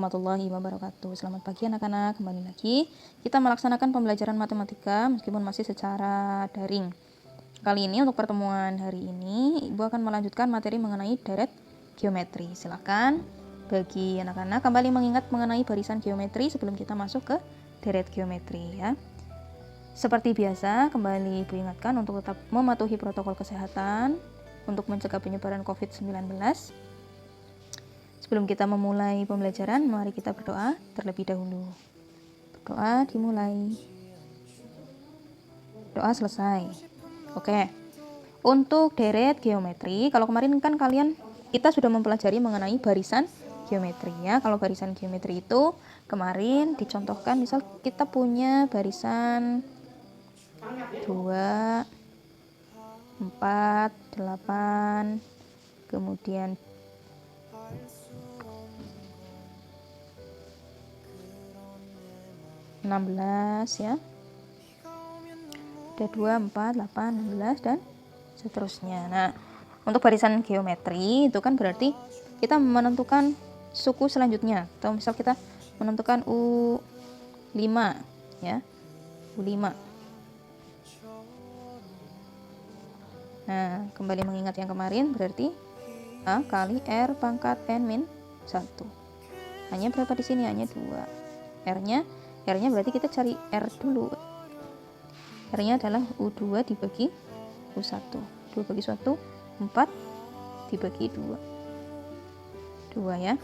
warahmatullahi wabarakatuh. Selamat pagi anak-anak, kembali lagi kita melaksanakan pembelajaran matematika meskipun masih secara daring. Kali ini untuk pertemuan hari ini Ibu akan melanjutkan materi mengenai deret geometri. Silakan bagi anak-anak kembali mengingat mengenai barisan geometri sebelum kita masuk ke deret geometri ya. Seperti biasa, kembali Ibu ingatkan untuk tetap mematuhi protokol kesehatan untuk mencegah penyebaran COVID-19. Sebelum kita memulai pembelajaran, mari kita berdoa terlebih dahulu. Berdoa dimulai. Doa selesai. Oke. Untuk deret geometri, kalau kemarin kan kita sudah mempelajari mengenai barisan geometri ya. Kalau barisan geometri itu kemarin dicontohkan, misal kita punya barisan 2, 4, 8, kemudian 16 ya. Ada 2, 4, 8, 16 dan seterusnya. Nah, untuk barisan geometri itu kan berarti kita menentukan suku selanjutnya. Atau misal kita menentukan U5 ya. U5. Nah, kembali mengingat yang kemarin berarti A kali R pangkat N min 1. Hanya berapa di sini? Hanya 2. R-nya berarti kita cari R dulu. R-nya adalah U2 dibagi U1. 2 bagi 1, 4 dibagi 2. 2 ya.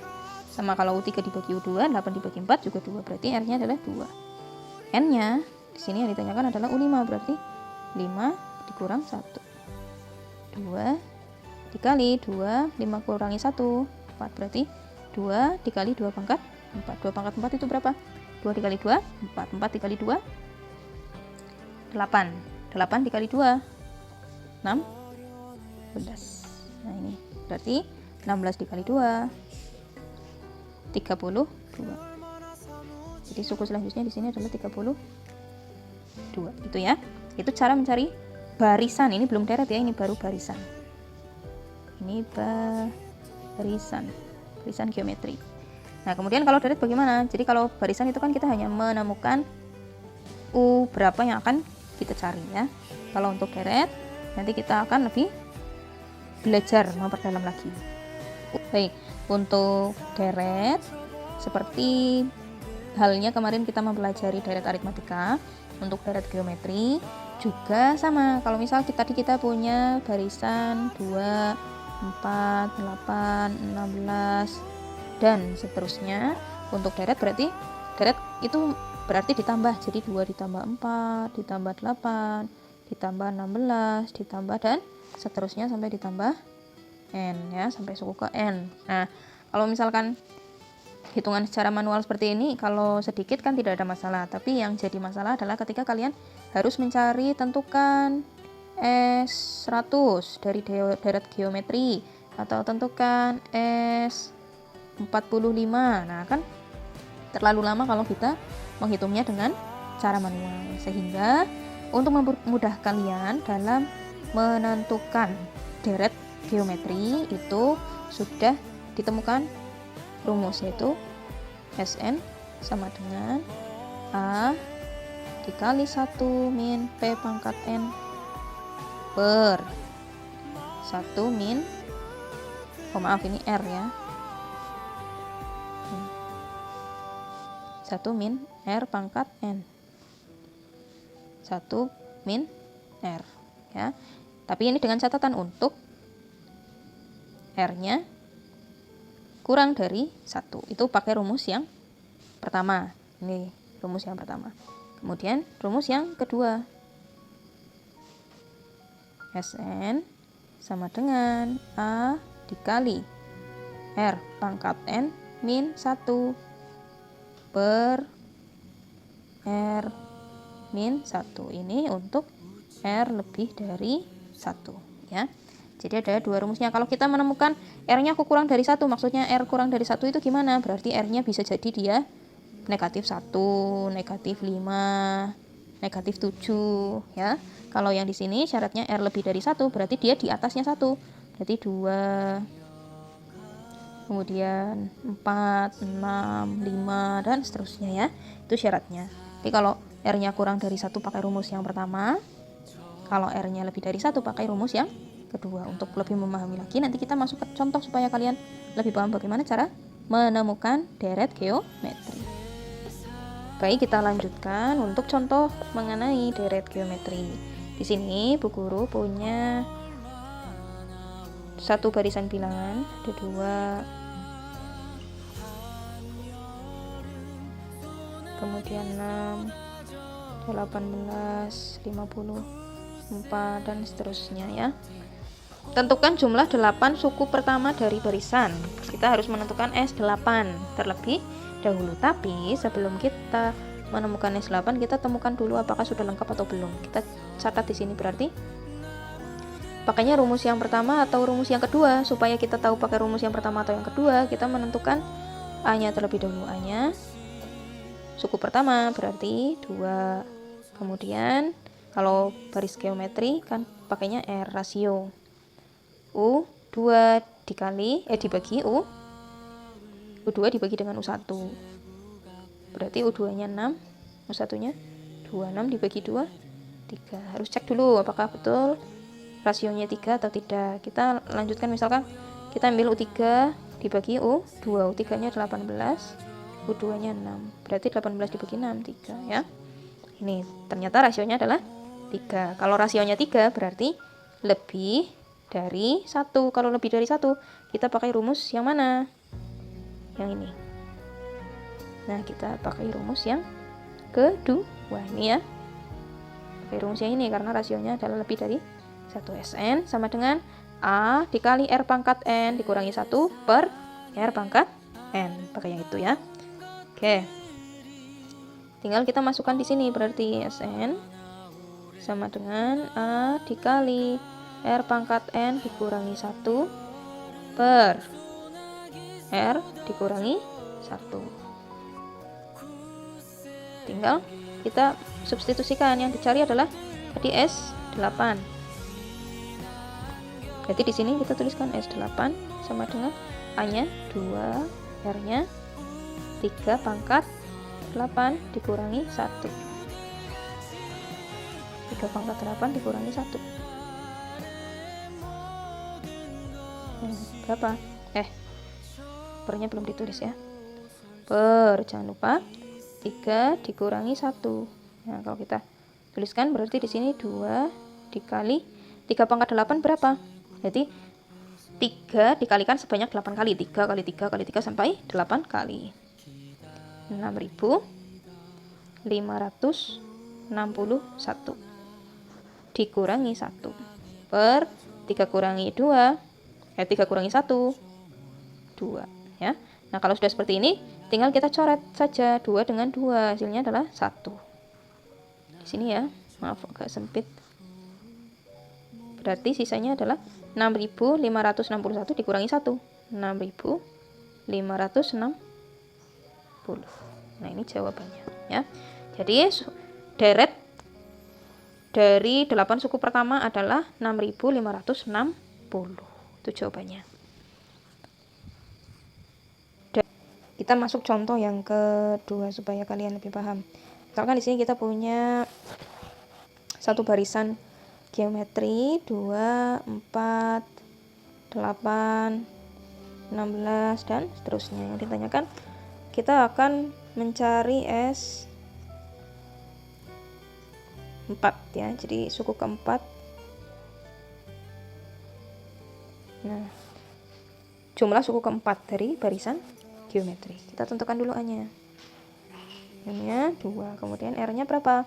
Sama kalau U3 dibagi U2, 8 dibagi 4 juga 2. Berarti R-nya adalah 2. N-nya di sini yang ditanyakan adalah U5, berarti 5 dikurang 1. 2 dikali 2, 5 kurangi 1, 4. Berarti 2 dikali 2 pangkat 4. 2 pangkat 4 itu berapa? 2 dikali 2, 4. 4 dikali 2, 8. 8 dikali 2, 16. Nah ini berarti 16 dikali 2, 32. Jadi suku selanjutnya di sini adalah 32. Itu ya. Itu cara mencari barisan. Ini belum deret ya, ini baru barisan. Ini barisan geometri. Nah, kemudian kalau deret bagaimana? Jadi kalau barisan itu kan kita hanya menemukan U berapa yang akan kita cari ya. Kalau untuk deret nanti kita akan lebih belajar memperdalam lagi. Baik, untuk deret seperti halnya kemarin kita mempelajari deret aritmatika, untuk deret geometri juga sama. Kalau misal kita punya barisan 2, 4, 8, 16 dan seterusnya. Untuk deret berarti deret itu berarti ditambah, jadi 2 ditambah 4 ditambah 8 ditambah 16 ditambah dan seterusnya sampai ditambah N ya, sampai suku ke N. Nah, kalau misalkan hitungan secara manual seperti ini, kalau sedikit kan tidak ada masalah, tapi yang jadi masalah adalah ketika kalian harus mencari tentukan S100 dari deret geometri atau tentukan S45. Nah, kan terlalu lama kalau kita menghitungnya dengan cara manual, sehingga untuk mempermudah kalian dalam menentukan deret geometri itu sudah ditemukan rumus, yaitu Sn sama dengan A dikali 1 min P pangkat N per 1 min, maaf ini R ya, 1 min R pangkat N, 1 min R ya. Tapi ini dengan catatan untuk R-nya kurang dari 1. Itu pakai rumus yang pertama. Ini rumus yang pertama. Kemudian rumus yang kedua. Sn sama dengan A dikali R pangkat N min 1 per R min 1. Ini untuk R lebih dari 1 ya. Jadi ada dua rumusnya. Kalau kita menemukan R-nya kurang dari 1, maksudnya R kurang dari 1 itu gimana? Berarti R-nya bisa jadi dia negatif 1, negatif 5, negatif 7 ya. Kalau yang di sini syaratnya R lebih dari 1, berarti dia di atasnya 1. Berarti 2, kemudian 4, 6, 5, dan seterusnya ya. Itu syaratnya. Tapi kalau R-nya kurang dari 1 pakai rumus yang pertama, kalau R-nya lebih dari 1 pakai rumus yang kedua. Untuk lebih memahami lagi, nanti kita masuk ke contoh supaya kalian lebih paham bagaimana cara menemukan deret geometri. Baik, kita lanjutkan untuk contoh mengenai deret geometri. Di sini Bu Guru punya satu barisan bilangan, ada 2, kemudian 6, 18, 54, dan seterusnya ya. Tentukan jumlah 8 suku pertama dari barisan. Kita harus menentukan S8 terlebih dahulu. Tapi sebelum kita menemukan S8, kita temukan dulu apakah sudah lengkap atau belum. Kita catat di sini, berarti pakainya rumus yang pertama atau rumus yang kedua. Supaya kita tahu pakai rumus yang pertama atau yang kedua, kita menentukan A-nya terlebih dahulu. A-nya suku pertama berarti 2. Kemudian kalau baris geometri kan pakainya R rasio. U2 dibagi U2 dibagi dengan U1. Berarti U2-nya 6, U1-nya 2. 6 dibagi 2, 3. Harus cek dulu apakah betul rasionya 3 atau tidak. Kita lanjutkan, misalkan kita ambil U3 dibagi U2. U3-nya 18, U2-nya 6. Berarti 18 dibagi 6, 3 ya. Ini ternyata rasionya adalah 3. Kalau rasionya 3 berarti lebih dari 1. Kalau lebih dari 1, kita pakai rumus yang mana? Yang ini. Nah, kita pakai rumus yang kedua ini ya. Pakai rumus yang ini karena rasionya adalah lebih dari 1. Sn sama dengan A dikali R pangkat N dikurangi 1 per R pangkat N. Pakai yang itu ya. Oke. Tinggal kita masukkan di sini, berarti Sn sama dengan A dikali R pangkat N dikurangi 1 per R dikurangi 1. Tinggal kita substitusikan, yang dicari adalah tadi S8. Berarti di sini kita tuliskan S8 sama dengan A-nya 2, R-nya 3 pangkat 8 dikurangi 1. 3 pangkat 8 dikurangi 1. Berapa? Pernya belum ditulis ya. Jangan lupa 3 dikurangi 1. Nah, kalau kita tuliskan berarti di sini 2 dikali 3 pangkat 8 berapa? Jadi 3 dikalikan sebanyak 8 kali. 3 kali 3 kali 3 sampai 8 kali. 6.561 dikurangi 1 per 3 kurangi 2, 3 kurangi 1, 2 ya. Nah, kalau sudah seperti ini tinggal kita coret saja 2 dengan 2, hasilnya adalah 1. Di sini ya, maaf agak sempit. Berarti sisanya adalah 6.561 dikurangi 1, 6.560. Nah, ini jawabannya ya. Jadi deret dari 8 suku pertama adalah 6.560. Itu jawabannya. Dan kita masuk contoh yang kedua supaya kalian lebih paham. Misalkan di sini kita punya satu barisan geometri 2, 4, 8, 16 dan seterusnya. Yang ditanyakan, kita akan mencari S4 ya. Jadi suku keempat. Nah, jumlah suku keempat dari barisan geometri. Kita tentukan dulu A-nya. N-nya 2, kemudian R-nya berapa?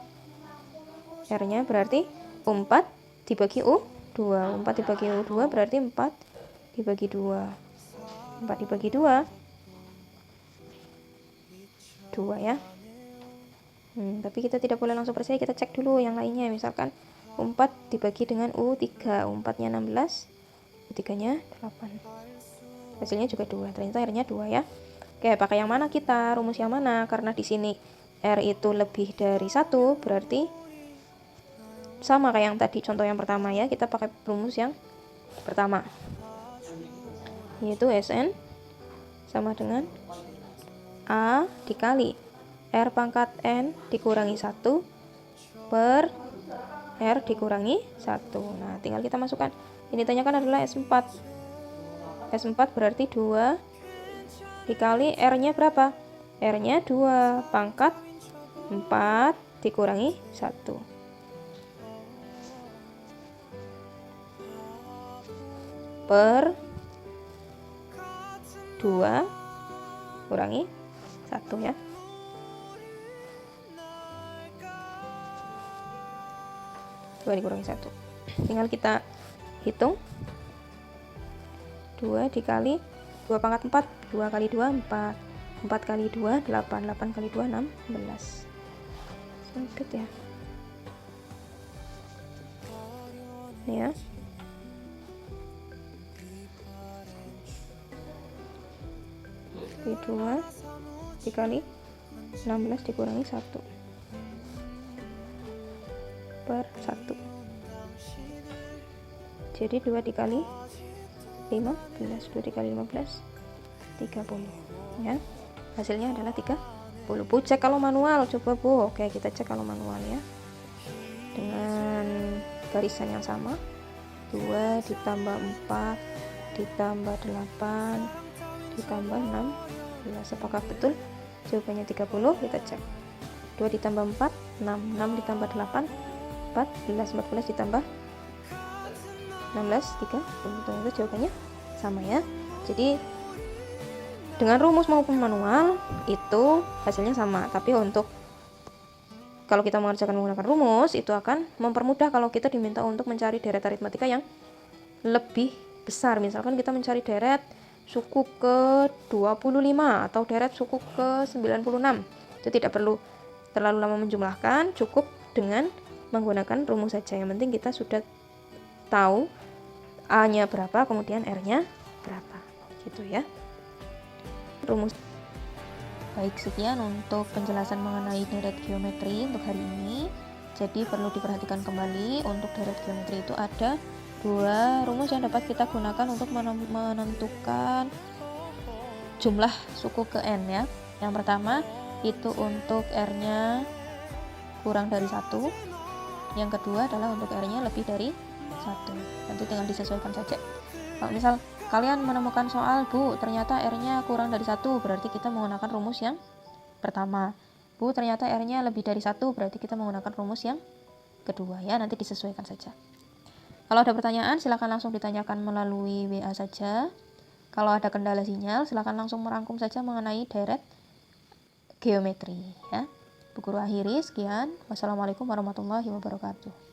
R-nya berarti U4 dibagi U2. U4 dibagi U2 berarti 4 dibagi 2. 4 dibagi 2, 2 ya. Tapi kita tidak boleh langsung percaya, kita cek dulu yang lainnya. Misalkan U4 dibagi dengan U3. U4-nya 16, U3-nya 8. Hasilnya juga 2. Ternyata R-nya 2 ya. Oke, pakai yang mana kita? Rumus yang mana? Karena di sini R itu lebih dari 1, berarti sama kayak yang tadi contoh yang pertama ya. Kita pakai rumus yang pertama, yaitu Sn sama dengan A dikali R pangkat N dikurangi 1 per R dikurangi 1. Nah, tinggal kita masukkan. Ini ditanyakan adalah S4. S4 berarti 2 dikali R-nya berapa? R-nya 2 pangkat 4 dikurangi 1. Per 2 kurangi 1 ya. Dikurangi 1. Tinggal kita hitung. 2 dikali 2 pangkat 4. 2 kali 2 4. 4 kali 2 8. 8 kali 2 16. Sempit ya. Ini ya. Ini 2 dikali 16 dikurangi 1 per 1. Jadi 2 dikali 15, 2 dikali 15 30 ya. Hasilnya adalah 30. Bu cek kalau manual, coba Bu. Oke, kita cek kalau manual ya. Dengan barisan yang sama. 2 ditambah 4 ditambah 8 ditambah 16. Apakah betul? Jawabannya 30. Kita cek. 2 ditambah 4 6. 6 ditambah 8 14. 14 ditambah 16 30. Itu jawabannya sama ya. Jadi dengan rumus maupun manual itu hasilnya sama, tapi untuk kalau kita mengerjakan menggunakan rumus itu akan mempermudah kalau kita diminta untuk mencari deret aritmatika yang lebih besar. Misalkan kita mencari deret suku ke 25 atau deret suku ke 96. Itu tidak perlu terlalu lama menjumlahkan, cukup dengan menggunakan rumus saja. Yang penting kita sudah tahu A-nya berapa, kemudian R-nya berapa. Gitu ya. Rumus. Baik, sekian untuk penjelasan mengenai deret geometri untuk hari ini. Jadi perlu diperhatikan kembali, untuk deret geometri itu ada 2 rumus yang dapat kita gunakan untuk menentukan jumlah suku ke N ya. Yang pertama itu untuk R-nya kurang dari 1. Yang kedua adalah untuk R-nya lebih dari 1. Nanti tinggal disesuaikan saja. Kalau misal kalian menemukan soal, Bu, ternyata R-nya kurang dari 1, berarti kita menggunakan rumus yang pertama. Bu, ternyata R-nya lebih dari 1, berarti kita menggunakan rumus yang kedua ya. Nanti disesuaikan saja. Kalau ada pertanyaan, silakan langsung ditanyakan melalui WA saja. Kalau ada kendala sinyal, silakan langsung merangkum saja mengenai deret geometri ya. Bu Guru akhiri, sekian. Wassalamualaikum warahmatullahi wabarakatuh.